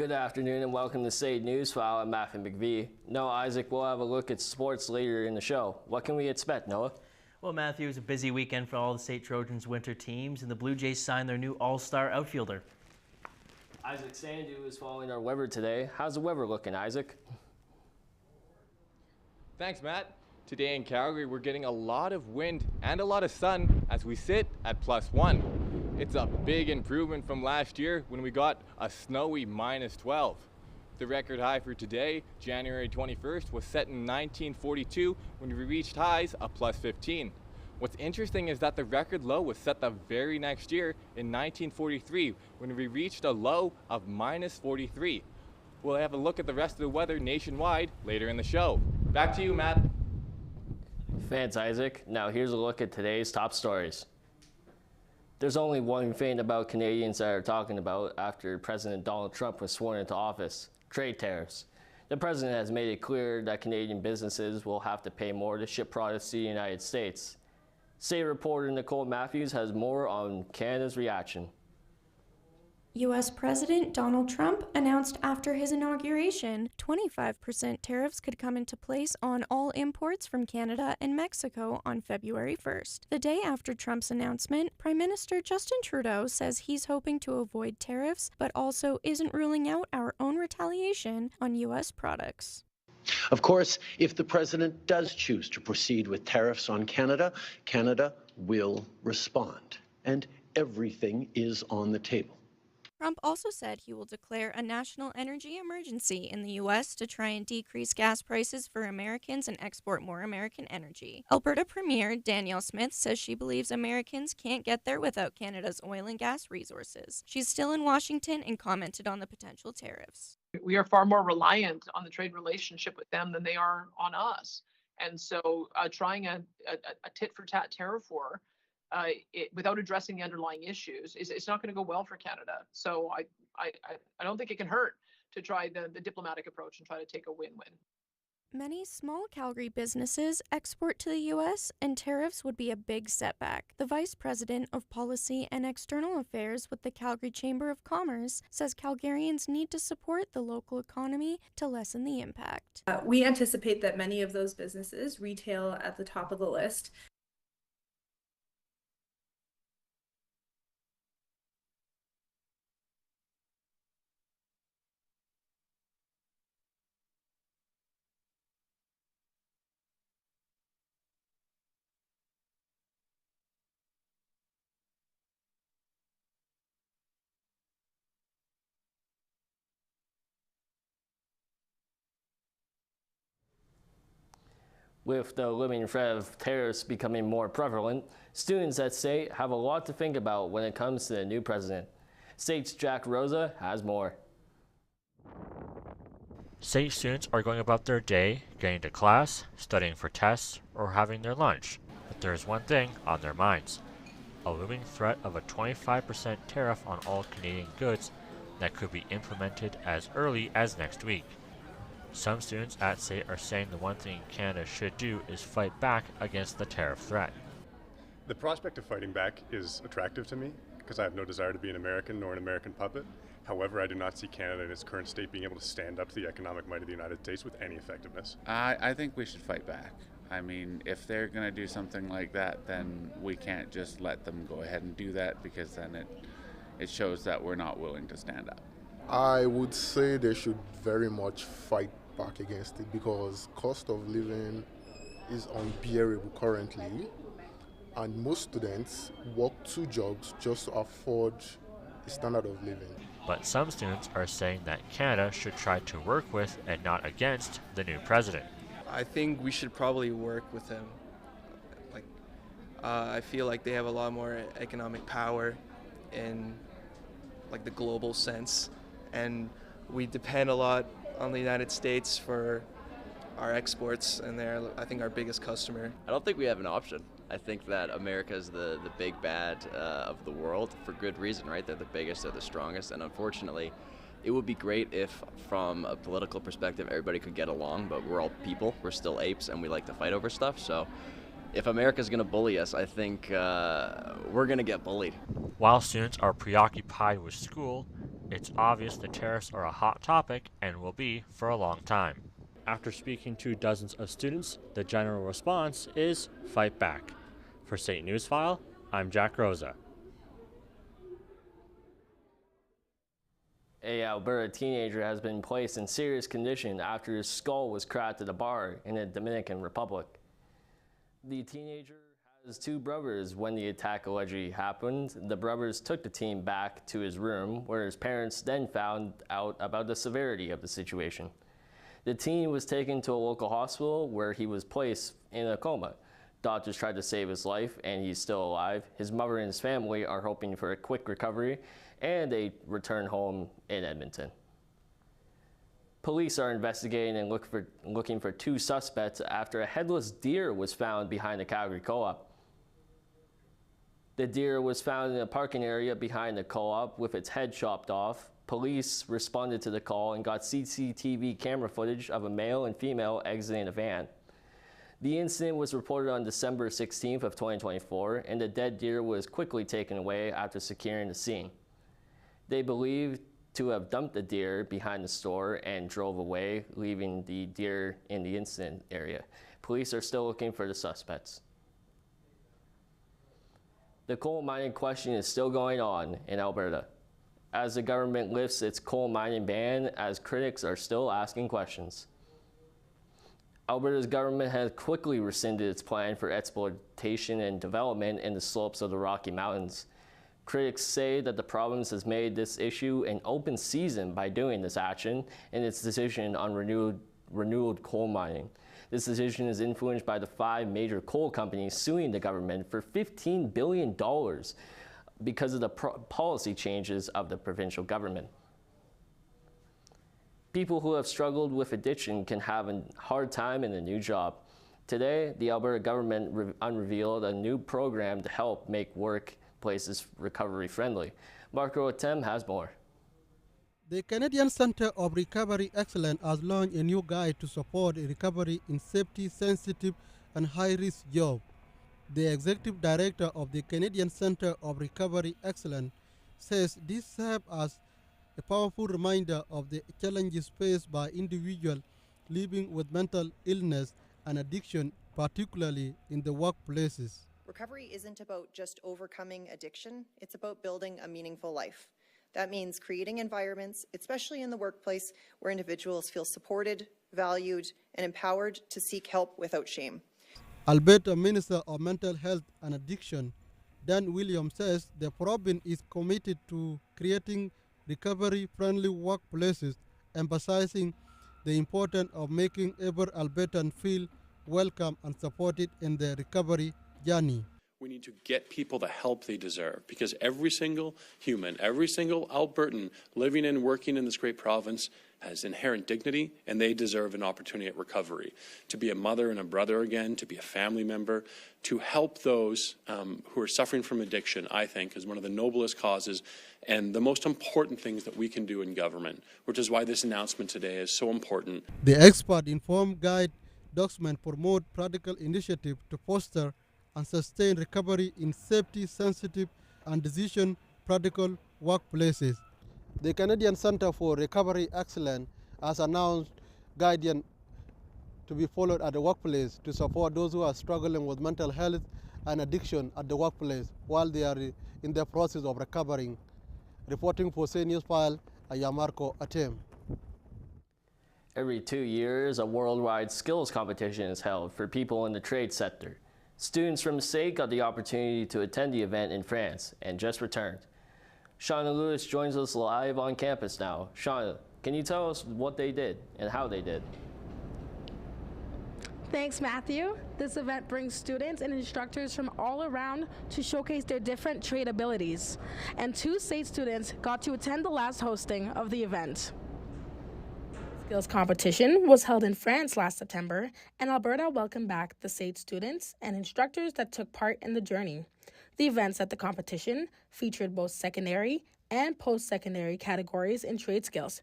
Good afternoon and welcome to State Newsfile. I'm Matthew McVie. Noah, Isaac, we'll have a look at sports later in the show. What can we expect, Noah? Well, Matthew, it was a busy weekend for all the State Trojans winter teams, and the Blue Jays signed their new all-star outfielder. Isaac Sandu is following our weather today. How's the weather looking, Isaac? Thanks, Matt. Today in Calgary, we're getting a lot of wind and a lot of sun as we sit at +1. It's a big improvement from last year when we got a snowy -12. The record high for today, January 21st, was set in 1942 when we reached highs of +15. What's interesting is that the record low was set the very next year in 1943 when we reached a low of -43. We'll have a look at the rest of the weather nationwide later in the show. Back to you, Matt. Thanks, Isaac. Now here's a look at today's top stories. There's only one thing about Canadians that are talking about after President Donald Trump was sworn into office: trade tariffs. The president has made it clear that Canadian businesses will have to pay more to ship products to the United States. State reporter Nicole Matthews has more on Canada's reaction. U.S. President Donald Trump announced after his inauguration 25% tariffs could come into place on all imports from Canada and Mexico on February 1st. The day after Trump's announcement, Prime Minister Justin Trudeau says he's hoping to avoid tariffs, but also isn't ruling out our own retaliation on U.S. products. Of course, if the president does choose to proceed with tariffs on Canada, Canada will respond, and everything is on the table. Trump also said he will declare a national energy emergency in the U.S. to try and decrease gas prices for Americans and export more American energy. Alberta Premier Danielle Smith says she believes Americans can't get there without Canada's oil and gas resources. She's still in Washington and commented on the potential tariffs. We are far more reliant on the trade relationship with them than they are on us. And so trying a tit-for-tat tariff war without addressing the underlying issues, it's not going to go well for Canada. So I don't think it can hurt to try the diplomatic approach and try to take a win-win. Many small Calgary businesses export to the U.S., and tariffs would be a big setback. The Vice President of Policy and External Affairs with the Calgary Chamber of Commerce says Calgarians need to support the local economy to lessen the impact. We anticipate that many of those businesses, retail at the top of the list, With the looming threat of tariffs becoming more prevalent, students at State have a lot to think about when it comes to the new president. State's Jack Rosa has more. State students are going about their day, getting to class, studying for tests, or having their lunch. But there is one thing on their minds: a looming threat of a 25% tariff on all Canadian goods that could be implemented as early as next week. Some students at State are saying the one thing Canada should do is fight back against the tariff threat. The prospect of fighting back is attractive to me because I have no desire to be an American nor an American puppet. However, I do not see Canada in its current state being able to stand up to the economic might of the United States with any effectiveness. I think we should fight back. I mean, if they're going to do something like that, then we can't just let them go ahead and do that, because then it shows that we're not willing to stand up. I would say they should very much fight back against it, because cost of living is unbearable currently, and most students work 2 jobs just to afford a standard of living. But some students are saying that Canada should try to work with and not against the new president. I think we should probably work with him. I feel like they have a lot more economic power in the global sense, and we depend a lot on the United States for our exports, and they're, I think, our biggest customer. I don't think we have an option. I think that America is the big bad of the world, for good reason, right? They're the biggest, they're the strongest, and unfortunately, it would be great if, from a political perspective, everybody could get along, but we're all people, we're still apes, and we like to fight over stuff, so if America's going to bully us, I think we're going to get bullied. While students are preoccupied with school, it's obvious the tariffs are a hot topic and will be for a long time. After speaking to dozens of students, the general response is fight back. For State Newsfile, I'm Jack Rosa. A Alberta teenager has been placed in serious condition after his skull was cracked at a bar in the Dominican Republic. The teenager has two brothers. When the attack allegedly happened, the brothers took the teen back to his room, where his parents then found out about the severity of the situation. The teen was taken to a local hospital where he was placed in a coma. Doctors tried to save his life, and he's still alive. His mother and his family are hoping for a quick recovery and a return home in Edmonton. Police are investigating and looking for two suspects after a headless deer was found behind the Calgary co-op. The deer was found in a parking area behind the co-op with its head chopped off. Police responded to the call and got CCTV camera footage of a male and female exiting a van. The incident was reported on December 16th of 2024, and the dead deer was quickly taken away after securing the scene. They believed to have dumped the deer behind the store and drove away, leaving the deer in the incident area. Police are still looking for the suspects. The coal mining question is still going on in Alberta, as the government lifts its coal mining ban, as critics are still asking questions. Alberta's government has quickly rescinded its plan for exploitation and development in the slopes of the Rocky Mountains. Critics say that the province has made this issue an open season by doing this action in its decision on renewed coal mining. This decision is influenced by the 5 major coal companies suing the government for $15 billion because of the policy changes of the provincial government. People who have struggled with addiction can have a hard time in a new job. Today, the Alberta government unveiled a new program to help make workplaces recovery friendly. Marco Atem has more. The Canadian Centre of Recovery Excellence has launched a new guide to support recovery in safety-sensitive and high-risk jobs. The Executive Director of the Canadian Centre of Recovery Excellence says this serves as a powerful reminder of the challenges faced by individuals living with mental illness and addiction, particularly in the workplaces. Recovery isn't about just overcoming addiction, it's about building a meaningful life. That means creating environments, especially in the workplace, where individuals feel supported, valued, and empowered to seek help without shame. Alberta Minister of Mental Health and Addiction, Dan Williams, says the province is committed to creating recovery-friendly workplaces, emphasizing the importance of making every Albertan feel welcome and supported in their recovery journey. We need to get people the help they deserve, because every single human, every single Albertan living and working in this great province has inherent dignity, and they deserve an opportunity at recovery, to be a mother and a brother again, to be a family member, to help those who are suffering from addiction, I think, is one of the noblest causes and the most important things that we can do in government, which is why this announcement today is so important. The expert-informed guide document promote practical initiatives to foster and sustain recovery in safety-sensitive and decision-practical workplaces. The Canadian Centre for Recovery Excellence has announced guidance to be followed at the workplace to support those who are struggling with mental health and addiction at the workplace while they are in the process of recovering. Reporting for State Newsfile, I am Marco Atem. Every 2 years, a worldwide skills competition is held for people in the trade sector. Students from the state got the opportunity to attend the event in France and just returned. Shauna Lewis joins us live on campus now. Shauna, can you tell us what they did and how they did? Thanks, Matthew. This event brings students and instructors from all around to showcase their different trade abilities. And 2 state students got to attend the last hosting of the event. Skills competition was held in France last September, and Alberta welcomed back the state students and instructors that took part in the journey. The events at the competition featured both secondary and post-secondary categories in trade skills.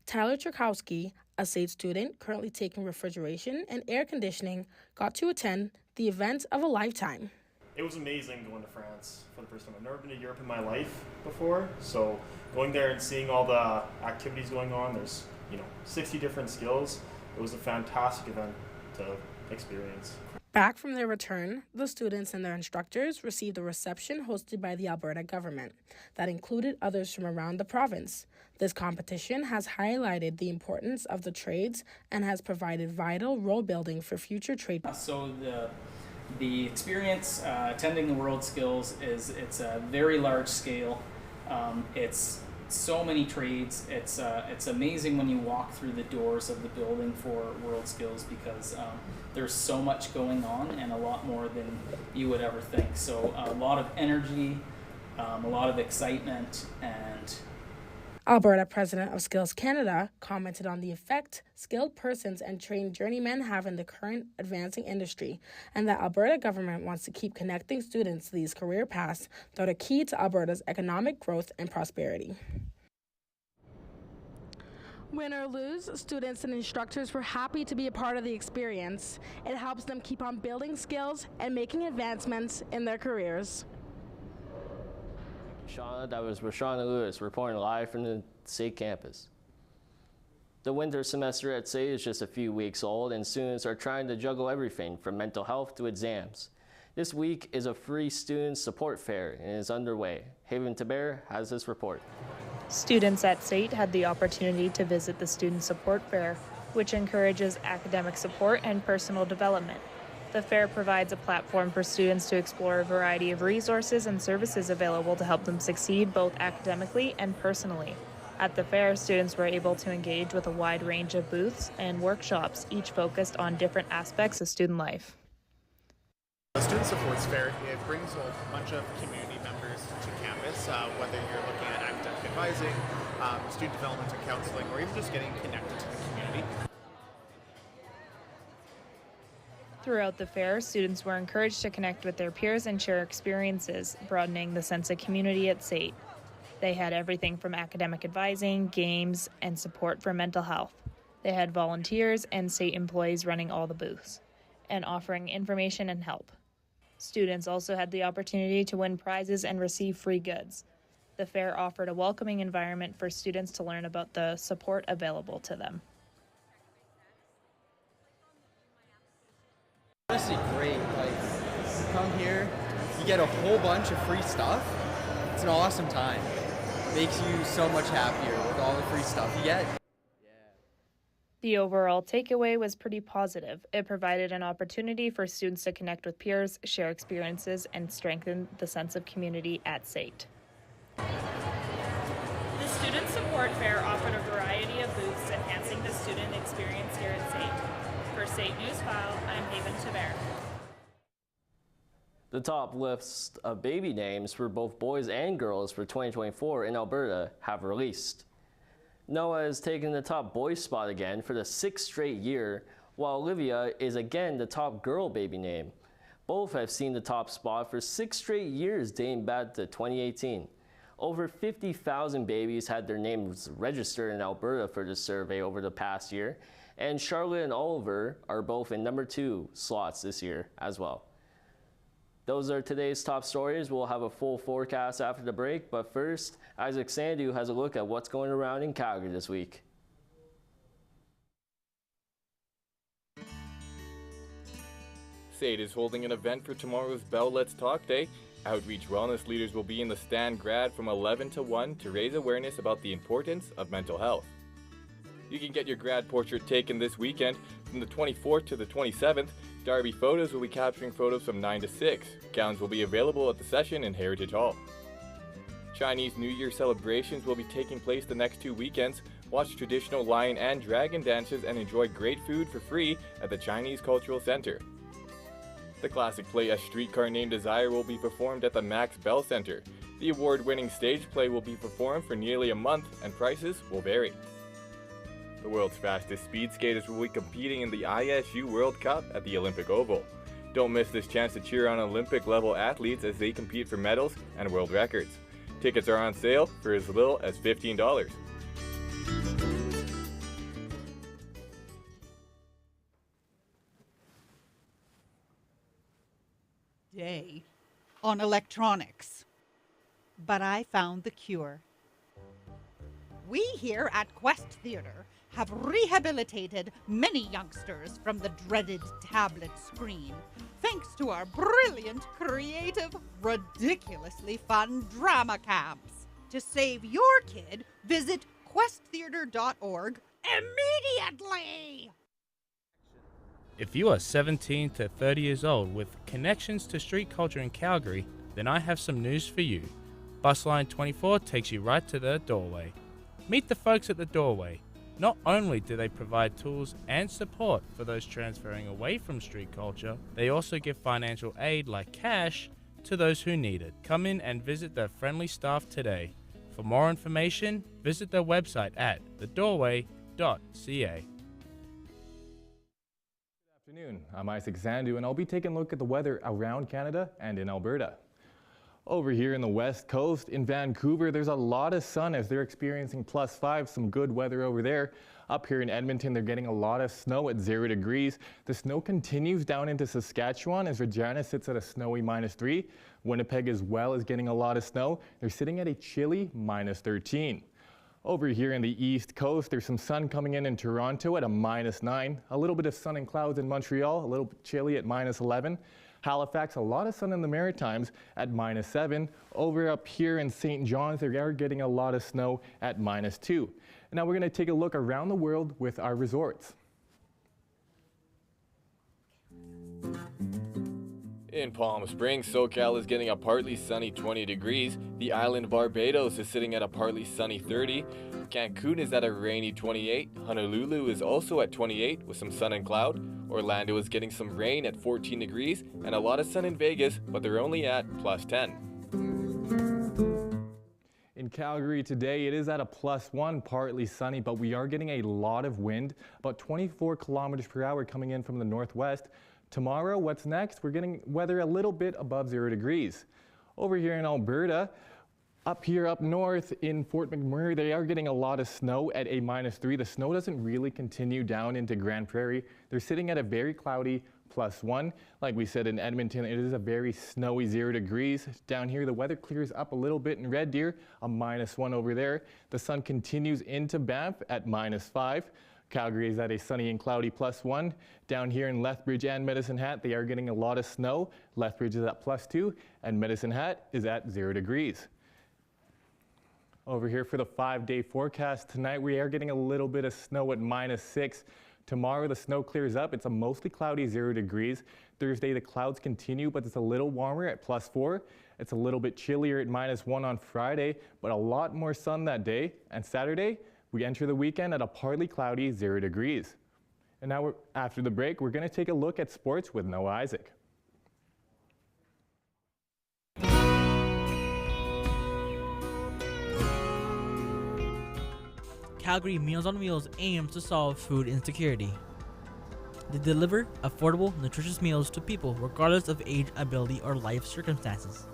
Tyler Tchaikovsky, a state student currently taking refrigeration and air conditioning, got to attend the event of a lifetime. It was amazing going to France for the first time. I've never been to Europe in my life before, so going there and seeing all the activities going on, there's 60 different skills. It was a fantastic event to experience. Back from their return, the students and their instructors received a reception hosted by the Alberta government that included others from around the province. This competition has highlighted the importance of the trades and has provided vital role building for future trade. So the experience attending the World Skills it's a very large scale. It's so many trades. It's amazing when you walk through the doors of the building for World Skills because there's so much going on and a lot more than you would ever think. So a lot of energy, a lot of excitement, and Alberta President of Skills Canada commented on the effect skilled persons and trained journeymen have in the current advancing industry, and that Alberta government wants to keep connecting students to these career paths that are key to Alberta's economic growth and prosperity. Win or lose, students and instructors were happy to be a part of the experience. It helps them keep on building skills and making advancements in their careers. Shauna, that was Rashana Lewis reporting live from the SAIT campus. The winter semester at SAIT is just a few weeks old, and students are trying to juggle everything from mental health to exams. This week is a free student support fair and is underway. Haven Taber has this report. Students at SAIT had the opportunity to visit the Student Support Fair, which encourages academic support and personal development. The fair provides a platform for students to explore a variety of resources and services available to help them succeed both academically and personally. At the fair, students were able to engage with a wide range of booths and workshops, each focused on different aspects of student life. The Student Supports Fair, it brings a bunch of community members to campus, whether you're looking at academic advising, student development and counseling, or even just getting connected to the community. Throughout the fair, students were encouraged to connect with their peers and share experiences, broadening the sense of community at SAIT. They had everything from academic advising, games, and support for mental health. They had volunteers and SAIT employees running all the booths and offering information and help. Students also had the opportunity to win prizes and receive free goods. The fair offered a welcoming environment for students to learn about the support available to them. Honestly great, like you come here, you get a whole bunch of free stuff. It's an awesome time. Makes you so much happier with all the free stuff you get. The overall takeaway was pretty positive. It provided an opportunity for students to connect with peers, share experiences, and strengthen the sense of community at SAIT. The Student Support Fair offered a variety of booths enhancing the student experience here at SAIT. For SAIT Newsfile, I'm Haven Taber. The top list of baby names for both boys and girls for 2024 in Alberta have released. Noah has taken the top boy spot again for the 6th straight year, while Olivia is again the top girl baby name. Both have seen the top spot for 6 straight years dating back to 2018. Over 50,000 babies had their names registered in Alberta for the survey over the past year, and Charlotte and Oliver are both in number 2 slots this year as well. Those are today's top stories. We'll have a full forecast after the break, but first, Isaac Sandu has a look at what's going around in Calgary this week. SAIT is holding an event for tomorrow's Bell Let's Talk Day. Outreach wellness leaders will be in the stand grad from 11 to 1 to raise awareness about the importance of mental health. You can get your grad portrait taken this weekend from the 24th to the 27th. Darby Photos will be capturing photos from 9 to 6. Gowns will be available at the session in Heritage Hall. Chinese New Year celebrations will be taking place the next 2 weekends. Watch traditional lion and dragon dances and enjoy great food for free at the Chinese Cultural Center. The classic play A Streetcar Named Desire will be performed at the Max Bell Center. The award-winning stage play will be performed for nearly a month and prices will vary. The world's fastest speed skaters will be competing in the ISU World Cup at the Olympic Oval. Don't miss this chance to cheer on Olympic-level athletes as they compete for medals and world records. Tickets are on sale for as little as $15. day on electronics. But I found the cure. We here at Quest Theatre have rehabilitated many youngsters from the dreaded tablet screen, thanks to our brilliant, creative, ridiculously fun drama camps. To save your kid, visit questtheatre.org immediately! If you are 17 to 30 years old with connections to street culture in Calgary, then I have some news for you. Bus Line 24 takes you right to the doorway. Meet the folks at the doorway. Not only do they provide tools and support for those transferring away from street culture, they also give financial aid like cash to those who need it. Come in and visit their friendly staff today. For more information, visit their website at thedoorway.ca. Good afternoon, I'm Isaac Zandu, and I'll be taking a look at the weather around Canada and in Alberta. Over here in the west coast, in Vancouver, there's a lot of sun as they're experiencing +5, some good weather over there. Up here in Edmonton, they're getting a lot of snow at 0 degrees. The snow continues down into Saskatchewan as Regina sits at a snowy -3. Winnipeg as well is getting a lot of snow. They're sitting at a chilly -13. Over here in the east coast, there's some sun coming in Toronto at a -9. A little bit of sun and clouds in Montreal, a little bit chilly at -11. Halifax, a lot of sun in the Maritimes at -7. Over up here in St. John's, they are getting a lot of snow at -2. And now we're going to take a look around the world with our resorts. In Palm Springs, SoCal is getting a partly sunny 20 degrees. The island Barbados is sitting at a partly sunny 30. Cancun is at a rainy 28. Honolulu is also at 28 with some sun and cloud. Orlando is getting some rain at 14 degrees and a lot of sun in Vegas, but they're only at +10. In Calgary today, it is at a +1, partly sunny, but we are getting a lot of wind, about 24 kilometers per hour coming in from the northwest. Tomorrow, what's next? We're getting weather a little bit above 0 degrees. Over here in Alberta, up here up north in Fort McMurray, they are getting a lot of snow at a -3. The snow doesn't really continue down into Grand Prairie. They're sitting at a very cloudy +1. Like we said in Edmonton, it is a very snowy 0 degrees. Down here, the weather clears up a little bit in Red Deer, a -1 over there. The sun continues into Banff at -5. Calgary is at a sunny and cloudy +1. Down here in Lethbridge and Medicine Hat, they are getting a lot of snow. Lethbridge is at +2, and Medicine Hat is at 0 degrees. Over here for the 5-day forecast, tonight we are getting a little bit of snow at -6. Tomorrow the snow clears up. It's a mostly cloudy 0 degrees. Thursday the clouds continue, but it's a little warmer at +4. It's a little bit chillier at -1 on Friday, but a lot more sun that day. And Saturday, we enter the weekend at a partly cloudy 0 degrees. And now after the break, we're going to take a look at sports with Noah Isaac. Calgary Meals on Wheels aims to solve food insecurity. They deliver affordable, nutritious meals to people regardless of age, ability, or life circumstances.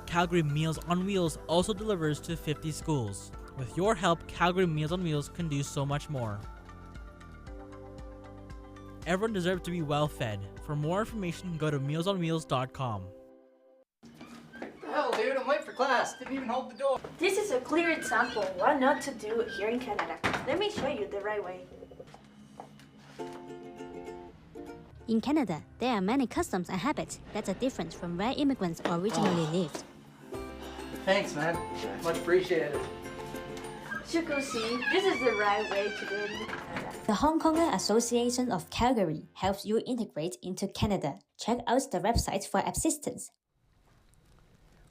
Calgary Meals on Wheels also delivers to 50 schools. With your help, Calgary Meals on Wheels can do so much more. Everyone deserves to be well fed. For more information, go to mealsonwheels.com. Hell, dude, I'm late for class. Didn't even hold the door. This is a clear example of what not to do here in Canada. Let me show you the right way. In Canada, there are many customs and habits that are different from where immigrants originally lived. Thanks, man. Much appreciated. Shukusi, this is the right way to do it in Canada. The Hong Konger Association of Calgary helps you integrate into Canada. Check out the website for assistance.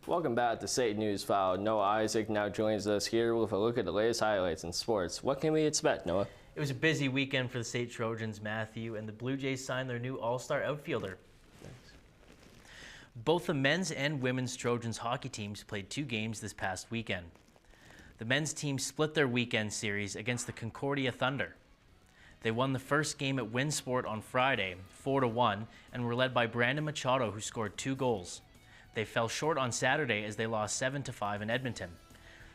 Welcome back to State Newsfile. Noah Isaac now joins us here with a look at the latest highlights in sports. What can we expect, Noah? It was a busy weekend for the State Trojans, Matthew, and the Blue Jays signed their new all-star outfielder. Both the men's and women's Trojans hockey teams played 2 games this past weekend. The men's team split their weekend series against the Concordia Thunder. They won the first game at Winsport on Friday, 4-1, and were led by Brandon Machado, who scored 2 goals. They fell short on Saturday as they lost 7-5 in Edmonton.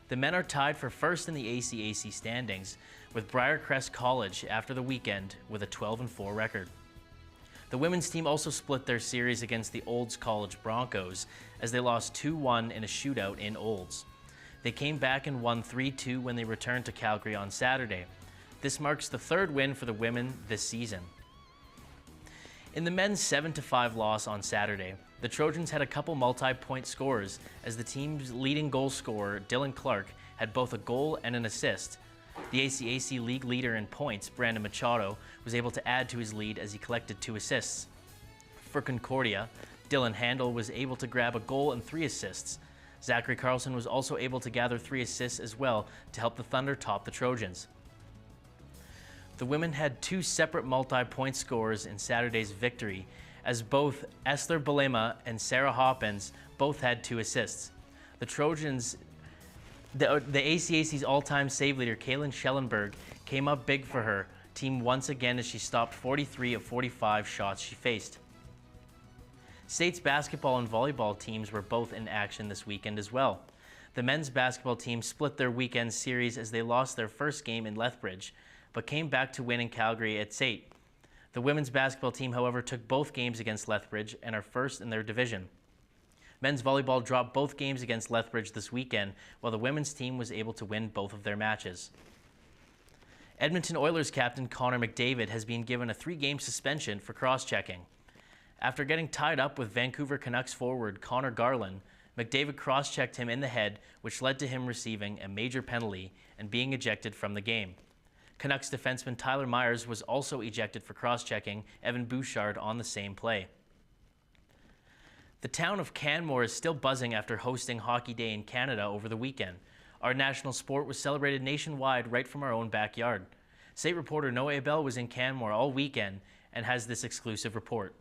The men are tied for first in the ACAC standings with Briarcrest College after the weekend with a 12-4 record. The women's team also split their series against the Olds College Broncos as they lost 2-1 in a shootout in Olds. They came back and won 3-2 when they returned to Calgary on Saturday. This marks the third win for the women this season. In the men's 7-5 loss on Saturday, the Trojans had a couple multi-point scorers as the team's leading goal scorer, Dylan Clark, had both a goal and an assist. The ACAC league leader in points, Brandon Machado, was able to add to his lead as he collected 2 assists. For Concordia, Dylan Handel was able to grab a goal and 3 assists. Zachary Carlson was also able to gather 3 assists as well to help the Thunder top the Trojans. The women had 2 separate multi-point scorers in Saturday's victory, as both Esther Balema and Sarah Hoppins both had 2 assists. The Trojans, the ACAC's all-time save leader, Kaylin Schellenberg, came up big for her team once again as she stopped 43 of 45 shots she faced. State's basketball and volleyball teams were both in action this weekend as well. The men's basketball team split their weekend series as they lost their first game in Lethbridge, but came back to win in Calgary at SAIT. The women's basketball team, however, took both games against Lethbridge and are first in their division. Men's volleyball dropped both games against Lethbridge this weekend, while the women's team was able to win both of their matches. Edmonton Oilers captain Connor McDavid has been given a 3-game suspension for cross-checking. After getting tied up with Vancouver Canucks forward Connor Garland, McDavid cross-checked him in the head, which led to him receiving a major penalty and being ejected from the game. Canucks defenseman Tyler Myers was also ejected for cross-checking Evan Bouchard on the same play. The town of Canmore is still buzzing after hosting Hockey Day in Canada over the weekend. Our national sport was celebrated nationwide right from our own backyard. SAIT reporter Noah Abel was in Canmore all weekend and has this exclusive report.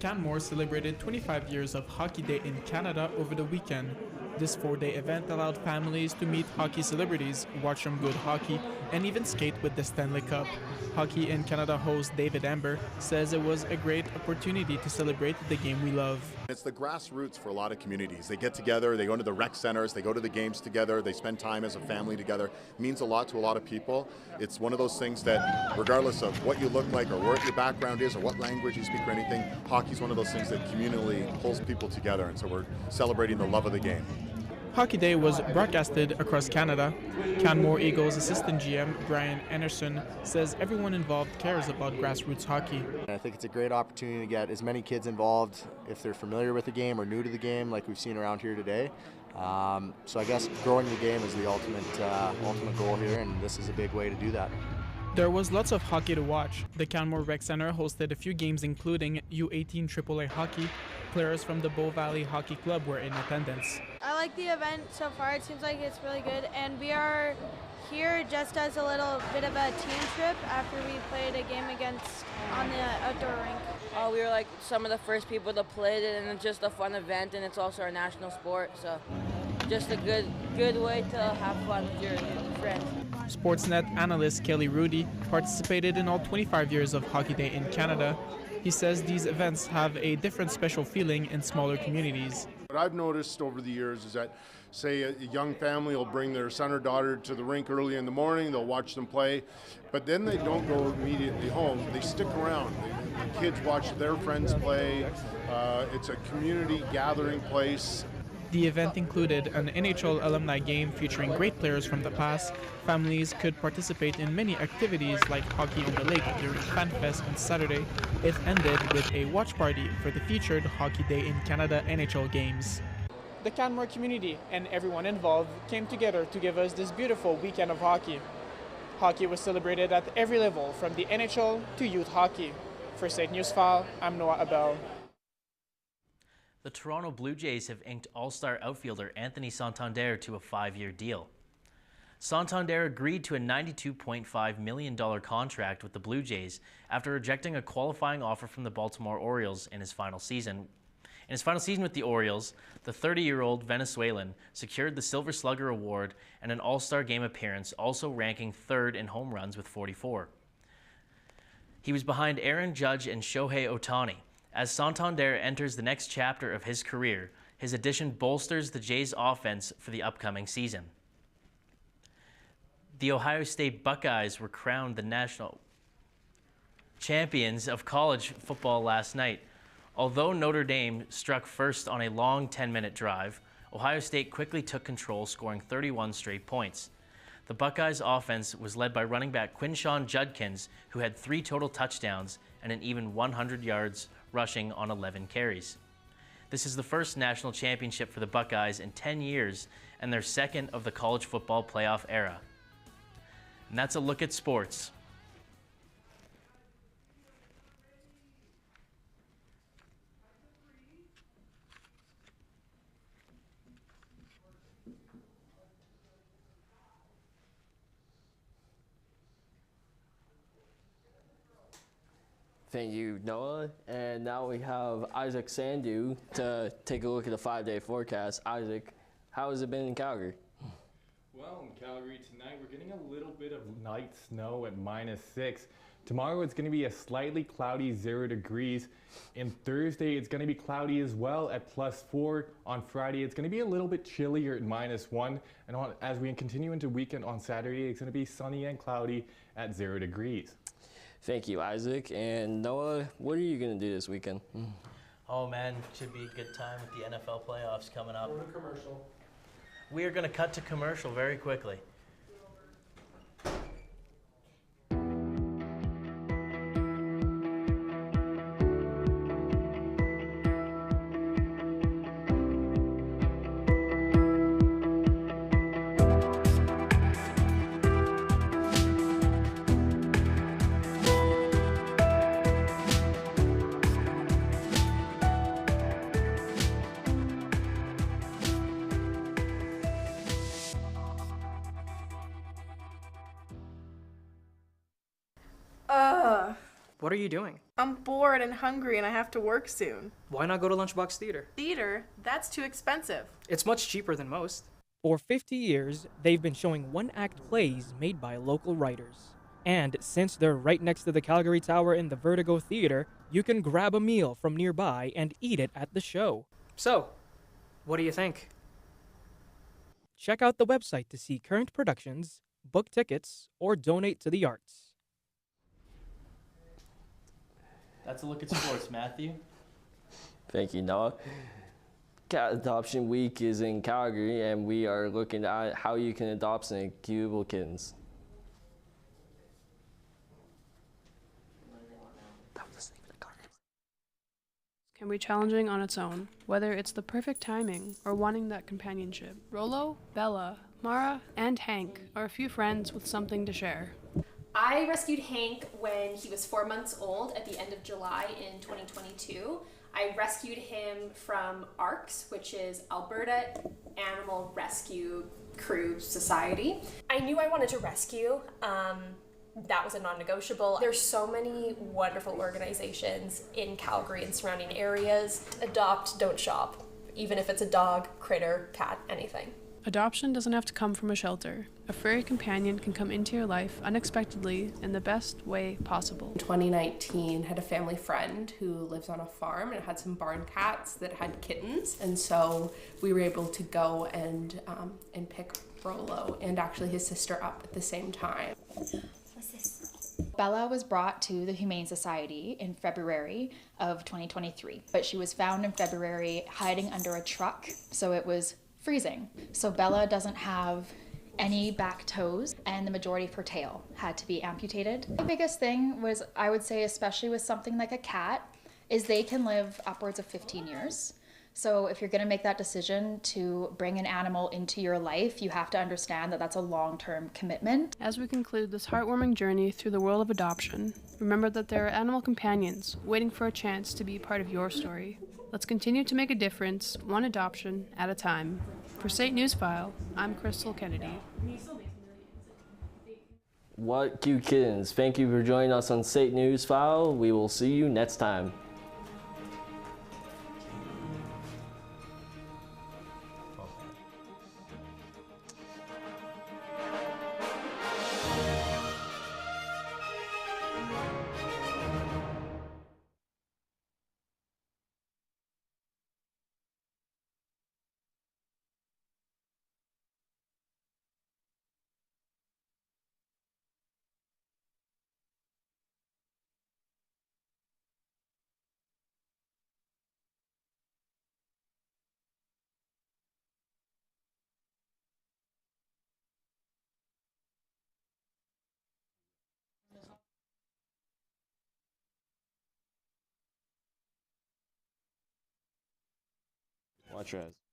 Canmore celebrated 25 years of Hockey Day in Canada over the weekend. This 4-day event allowed families to meet hockey celebrities, watch some good hockey, and even skate with the Stanley Cup. Hockey in Canada host David Amber says it was a great opportunity to celebrate the game we love. It's the grassroots for a lot of communities. They get together, they go into the rec centers, they go to the games together, they spend time as a family together. It means a lot to a lot of people. It's one of those things that regardless of what you look like or what your background is or what language you speak or anything, hockey's one of those things that communally pulls people together, and so we're celebrating the love of the game. Hockey Day was broadcasted across Canada. Canmore Eagles assistant GM Brian Anderson says everyone involved cares about grassroots hockey. I think it's a great opportunity to get as many kids involved if they're familiar with the game or new to the game like we've seen around here today. So I guess growing the game is the ultimate goal here, and this is a big way to do that. There was lots of hockey to watch. The Canmore Rec Center hosted a few games including U18 AAA hockey. Players from the Bow Valley Hockey Club were in attendance. I like the event so far. It seems like it's really good, and we are here just as a little bit of a team trip after we played a game on the outdoor rink. We were like some of the first people to play it, and it's just a fun event, and it's also our national sport, so just a good way to have fun with your friends. Sportsnet analyst Kelly Rudy participated in all 25 years of Hockey Day in Canada. He says these events have a different special feeling in smaller communities. What I've noticed over the years is that, say, a young family will bring their son or daughter to the rink early in the morning, they'll watch them play, but then they don't go immediately home. They stick around. The kids watch their friends play. It's a community gathering place. The event included an NHL alumni game featuring great players from the past. Families could participate in many activities like hockey on the lake during FanFest on Saturday. It ended with a watch party for the featured Hockey Day in Canada NHL games. The Canmore community and everyone involved came together to give us this beautiful weekend of hockey. Hockey was celebrated at every level, from the NHL to youth hockey. For SAIT Newsfile, I'm Noah Abel. The Toronto Blue Jays have inked all-star outfielder Anthony Santander to a 5-year deal. Santander agreed to a $92.5 million contract with the Blue Jays after rejecting a qualifying offer from the Baltimore Orioles in his final season. In his final season with the Orioles, the 30-year-old Venezuelan secured the Silver Slugger Award and an All-Star Game appearance, also ranking 3rd in home runs with 44. He was behind Aaron Judge and Shohei Ohtani. As Santander enters the next chapter of his career, his addition bolsters the Jays' offense for the upcoming season. The Ohio State Buckeyes were crowned the national champions of college football last night. Although Notre Dame struck first on a long 10-minute drive, Ohio State quickly took control, scoring 31 straight points. The Buckeyes' offense was led by running back Quinshawn Judkins, who had 3 total touchdowns and an even 100 yards rushing on 11 carries. This is the first national championship for the Buckeyes in 10 years and their second of the college football playoff era. And that's a look at sports. Thank you, Noah. And now we have Isaac Sandu to take a look at the 5-day forecast. Isaac, how has it been in Calgary? Well, in Calgary tonight, we're getting a little bit of light snow at -6. Tomorrow, it's going to be a slightly cloudy 0 degrees. And Thursday, it's going to be cloudy as well at +4. On Friday, it's going to be a little bit chillier at -1. And as we continue into weekend on Saturday, it's going to be sunny and cloudy at 0 degrees. Thank you, Isaac. And Noah, what are you going to do this weekend? Oh man, should be a good time with the NFL playoffs coming up. Go to commercial. We are going to cut to commercial very quickly. What are you doing? I'm bored and hungry and I have to work soon. Why not go to Lunchbox Theater? Theater? That's too expensive. It's much cheaper than most. For 50 years, they've been showing one-act plays made by local writers. And since they're right next to the Calgary Tower in the Vertigo Theater, you can grab a meal from nearby and eat it at the show. So, what do you think? Check out the website to see current productions, book tickets, or donate to the arts. That's a look at sports, Matthew. Thank you, Noah. Cat Adoption Week is in Calgary, and we are looking at how you can adopt some incubable kittens. Can be challenging on its own, whether it's the perfect timing or wanting that companionship. Rolo, Bella, Mara, and Hank are a few friends with something to share. I rescued Hank when he was 4 months old at the end of July in 2022. I rescued him from ARCS, which is Alberta Animal Rescue Crew Society. I knew I wanted to rescue. That was a non-negotiable. There's so many wonderful organizations in Calgary and surrounding areas. Adopt, don't shop, even if it's a dog, critter, cat, anything. Adoption doesn't have to come from a shelter. A furry companion can come into your life unexpectedly in the best way possible. In 2019, had a family friend who lives on a farm and had some barn cats that had kittens, and so we were able to go and pick Rolo and actually his sister up at the same time. Bella was brought to the Humane Society in February of 2023, but she was found in February hiding under a truck, so it was freezing. So Bella doesn't have any back toes, and the majority of her tail had to be amputated. The biggest thing was, I would say, especially with something like a cat, is they can live upwards of 15 years. So if you're going to make that decision to bring an animal into your life, you have to understand that that's a long-term commitment. As we conclude this heartwarming journey through the world of adoption, remember that there are animal companions waiting for a chance to be part of your story. Let's continue to make a difference, one adoption at a time. For State Newsfile, I'm Crystal Kennedy. What cute kittens. Thank you for joining us on State Newsfile. We will see you next time. much as.